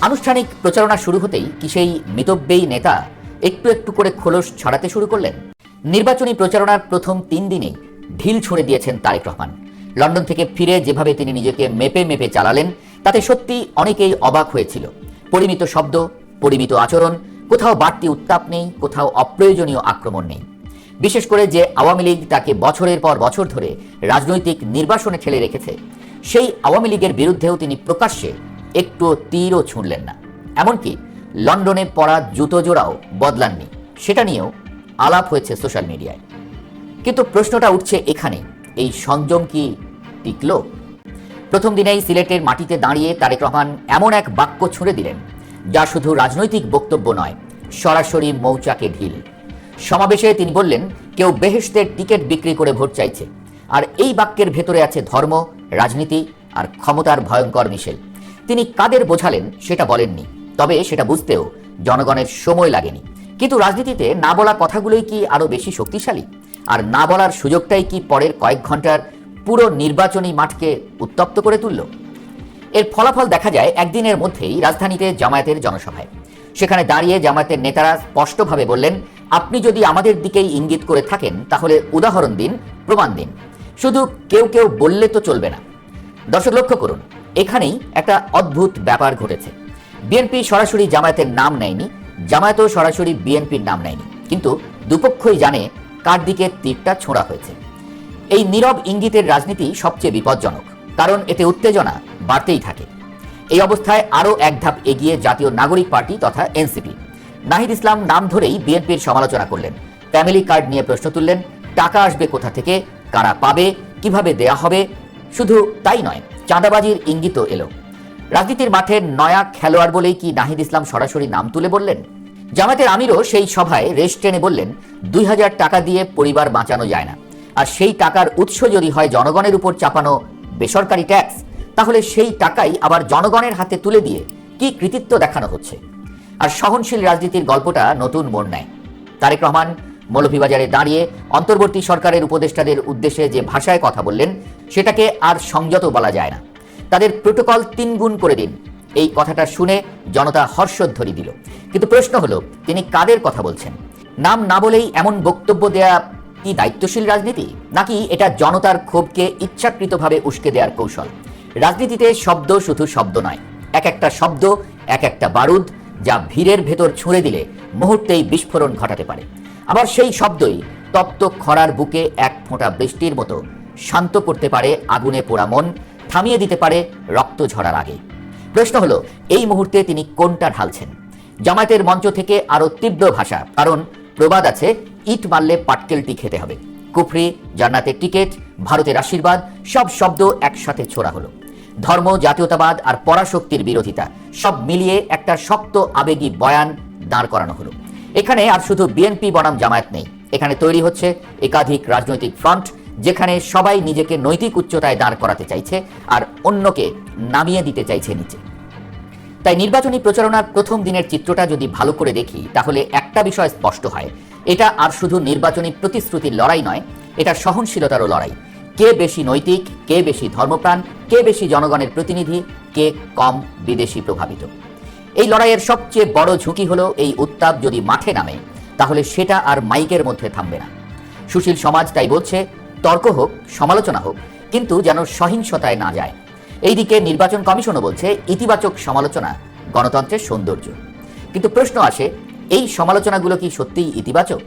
আনুষ্ঠানিক প্রচারণা শুরু হতেই কি সেই মিতব্যয়ী নেতা একটু একটু করে খোলস ছড়াতে শুরু করলেন? নির্বাচনী প্রচারণার প্রথম ৩ দিনেই ঢিল ছুঁড়ে দিয়েছেন তারেক রহমান। লন্ডন থেকে ফিরে যেভাবে তিনি নিজেকে মেপে মেপে চালালেন, তাতে সত্যি অনেকেই অবাক হয়েছিল। পরিমিত শব্দ, পরিমিত আচরণ, কোথাও বাড়তি উত্তাপ নেই, কোথাও অপ্রয়োজনীয় আক্রমণ নেই। বিশেষ করে যে আওয়ামী লীগ তাকে বছরের পর বছর ধরে রাজনৈতিক নির্বাসনে ঠেলে রেখেছে, সেই আওয়ামী লীগের বিরুদ্ধেও তিনি প্রকাশ্যে একটুও তীরও ছুঁড়লেন না। এমনকি লন্ডনে পরা জুতো জোড়াও বদলাননি, সেটা নিয়েও আলাপ হয়েছে সোশ্যাল মিডিয়ায়। কিন্তু প্রশ্নটা উঠছে এখানে, এই সংযম কি টিকল? প্রথম দিনেই সিলেটের মাটিতে দাঁড়িয়ে তারেক রহমান এমন এক বাক্য ছুঁড়ে দিলেন, যা শুধু রাজনৈতিক বক্তব্য নয়, সরাসরি মৌচাকে ঢিল। সমাবেশে তিনি বললেন, কেউ বেহেশতের টিকিট বিক্রি করে ভোট চাইছে। আর এই বাক্যের ভেতরে আছে ধর্ম, রাজনীতি আর ক্ষমতার ভয়ঙ্কর মিশেল। তিনি কাদের বোঝালেন সেটা বলেননি, তবে সেটা বুঝতেও জনগণের সময় লাগেনি। কিন্তু রাজনীতিতে না বলা কথাগুলোই কি আরো বেশি শক্তিশালী? আর না বলার সুযোগটাই কি পরের কয়েক ঘন্টার পুরো নির্বাচনী মাঠকে উত্তপ্ত করে তুলল? এর ফলাফল দেখা যায় একদিনের মধ্যেই রাজধানীতে জামায়াতের জনসভায়। সেখানে দাঁড়িয়ে জামায়াতের নেতারা স্পষ্টভাবে বললেন, আপনি যদি আমাদের দিকেই ইঙ্গিত করে থাকেন তাহলে উদাহরণ দিন, প্রমাণ দিন, শুধু কেউ কেউ বললে তো চলবে না। দর্শক লক্ষ্য করুন, এখানেই একটা অদ্ভুত ব্যাপার ঘটেছে। বিএনপি সরাসরি জামায়াতের নাম নেয়নি, জামায়াতও সরাসরি বিএনপির নাম নেয়নি, কিন্তু দুপক্ষই জানে কার দিকে তীরটা ছোঁড়া হয়েছে। এই নীরব ইঙ্গিতের রাজনীতি সবচেয়ে বিপজ্জনক, কারণ এতে উত্তেজনা বাড়তেই থাকে। এই অবস্থায় আরও এক ধাপ এগিয়ে জাতীয় নাগরিক পার্টি তথা এনসিপি। নাহিদ ইসলাম নাম ধরেই বিএনপির সমালোচনা করলেন, ফ্যামিলি কার্ড নিয়ে প্রশ্ন তুললেন, টাকা আসবে কোথা থেকে, কারা পাবে, কিভাবে দেয়া হবে। শুধু তাই নয়, চাঁদাবাজির ইঙ্গিতও এলো। রাজনীতির মাঠের নয়া খেলোয়াড় বলেই কি নাহিদ ইসলাম সরাসরি নাম তুলে বললেন? জামায়াতের আমিরও সেই সভায় রেশ টেনে বললেন, 2000 টাকা দিয়ে পরিবার বাঁচানো যায় না। আর সেই টাকার উৎস যদি হয় জনগণের উপর চাপানো বেসরকারি ট্যাক্স, তাহলে সেই টাকাই আবার জনগণের হাতে তুলে দিয়ে কি কৃতিত্ব দেখানো হচ্ছে। আর সহনশীল রাজনীতির গল্পটা নতুন মোড় নেয়। তারেক রহমান মৌলভীবাজারে দাঁড়িয়ে অন্তর্বর্তী সরকারের উপদেষ্টাদের উদ্দেশ্যে যে ভাষায় কথা বললেন, সেটাকে আর সংযত বলা যায় না। তাদের প্রোটোকল 3 গুণ করে দিন, এই কথাটা শুনে জনতা হর্ষধ্বনি দিল। কিন্তু প্রশ্ন হলো, তিনি কাদের কথা বলছেন? নাম না বলেই এমন বক্তব্য দেয়া কি দায়িত্বশীল রাজনীতি, নাকি এটা জনতার ক্ষোভকে ইচ্ছাকৃতভাবে উস্কে দেওয়ার কৌশল? রাজনীতিতে শব্দ শুধু শব্দ নয়, এক একটা শব্দ এক একটা বারুদ, যা ভিড়ের ভেতর ছুঁড়ে দিলে মুহূর্তেই বিস্ফোরণ ঘটাতে পারে। আবার সেই শব্দই তপ্ত খরার বুকে এক ফোঁটা বৃষ্টির মতো শান্ত করতে পারে আগুনে পোড়া মন, থামিয়ে দিতে পারে রক্ত ঝরার আগে। প্রশ্ন হলো, এই মুহূর্তে তিনি কোনটা ঢালছেন? জামায়াতের মঞ্চ থেকে আরো তীব্র ভাষা, কারণ প্রবাদ আছে, ইট মারলে পাটকেলটি খেতে হবে। কুফরি, জান্নাতের টিকিট, ভারতের আশীর্বাদ, সব শব্দ একসাথে ছোড়া হলো। ধর্ম, জাতীয়তাবাদ আর পরাশক্তির বিরোধিতা, সব মিলিয়ে একটা শক্ত আবেগী বয়ান দাঁড় করানো হলো। এখানে আর শুধু বিএনপি বনাম জামায়াত নেই, এখানে তৈরি হচ্ছে একাধিক রাজনৈতিক ফ্রন্ট, যেখানে সবাই নিজেকে নৈতিক উচ্চতায় দাঁড় করাতে চাইছে আর অন্যকে নামিয়ে দিতে চাইছে নিচে। তাই নির্বাচনী প্রচারণার প্রথম দিনের চিত্রটা যদি ভালো করে দেখি, তাহলে একটা বিষয় স্পষ্ট হয়, এটা আর শুধু নির্বাচনী প্রতিশ্রুতির লড়াই নয়, এটা সহনশীলতারও লড়াই। কে বেশি নৈতিক, কে বেশি ধর্মপ্রাণ, কে বেশি জনগণের প্রতিনিধি, কে কম বিদেশি প্রভাবিত। এই লড়াইয়ের সবচেয়ে বড় ঝুঁকি হলো, এই উত্তাপ যদি মাঠে নামে, তাহলে সেটা আর মাইকের মধ্যে থামবে না। সুশীল সমাজ তাই বলছে, তর্ক হোক, সমালোচনা হোক, কিন্তু যেন সহিংসতায় না যায়। এইদিকে নির্বাচন কমিশনও বলছে, ইতিবাচক সমালোচনা গণতন্ত্রের সৌন্দর্য। কিন্তু প্রশ্ন আসে, এই সমালোচনাগুলো কি সত্যিই ইতিবাচক?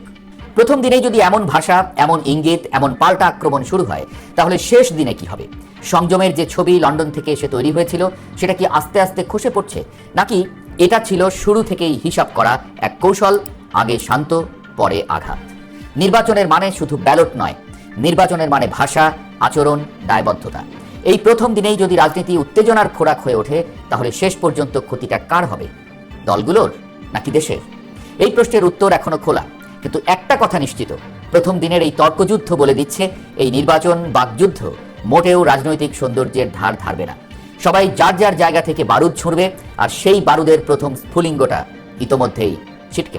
প্রথম দিনেই যদি এমন ভাষা, এমন ইঙ্গিত, এমন পাল্টা আক্রমণ শুরু হয়, তাহলে শেষ দিনে কি হবে? সংযমের যে ছবি লন্ডন থেকে এসে তৈরি হয়েছিল, সেটা কি আস্তে আস্তে খসে পড়ছে, নাকি এটা ছিল শুরু থেকেই হিসাব করা এক কৌশল, আগে শান্ত পরে আঘাত? নির্বাচনের মানে শুধু ব্যালট নয়, নির্বাচনের মানে ভাষা, আচরণ, দায়বদ্ধতা। এই প্রথম দিনেই যদি রাজনীতি উত্তেজনার খোরাক হয়ে ওঠে, তাহলে শেষ পর্যন্ত ক্ষতিটা কার হবে? দলগুলোর নাকি দেশের? এই প্রশ্নের উত্তর এখনো খোলা, কিন্তু একটা কথা নিশ্চিত, প্রথম দিনের এই তর্কযুদ্ধ বলে দিচ্ছে, এই নির্বাচন বাকযুদ্ধ মোটেও রাজনৈতিক সৌন্দর্যের ধার ধারবে না। সবাই যার যার জায়গা থেকে বারুদ ছুঁড়বে, আর সেই বারুদের প্রথম স্ফুলিঙ্গটা ইতোমধ্যেই ছিটকে পড়বে।